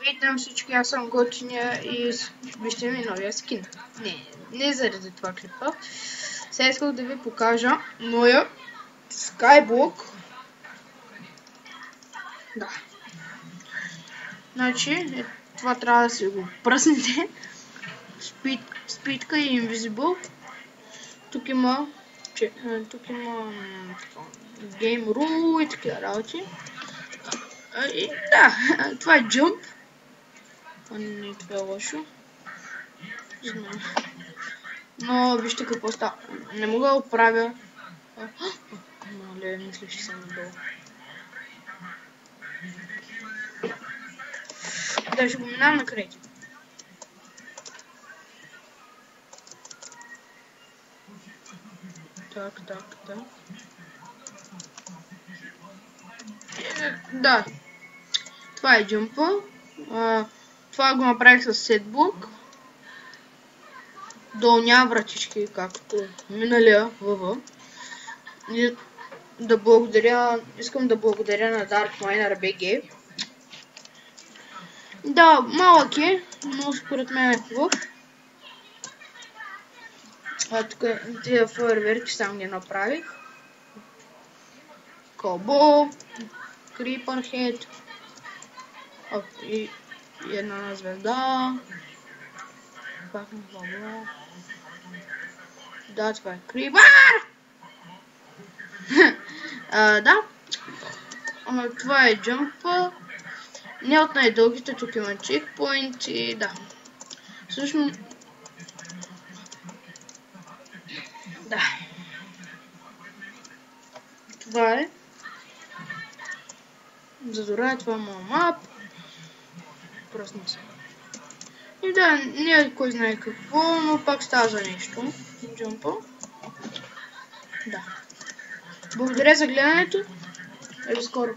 Здравейте на всички, аз съм Готиня и вижте ми новия скин. Не заради това клипа. Сега исках да ви покажа моя Skyblock. Да. Значи, това трябва да си го пръснете. Спитка и Invisible. Тук има Game Rule и такива работи. И да, това е Jump. Не е това лошо. Знам. Но вижте какво става. Не мога да оправя. Мале, мисля, че съм надолу. Да, ще го минавам на кредит. Так. Да. Това е джъмпа. Това го направих с сетблок. Долу няма вратички, както миналия ВВ. Искам да благодаря на Dark Miner BG. Да, малък е, но според мен е хубав. Тук тия фойерверки сам ги направих. Кобо, Creeperhead и една звезда. Пак на бабло. Да, това е Creeper! Да. Това е джъмпа. Не от най-дългите, тук има чекпоинт и да. Всъщност... Да. Това е. Задора, това е моя мап. Пръсна се. И да, не е кой знае какво, но пак става за нещо. Джъмпа. Да. Благодаря за гледането. До скоро.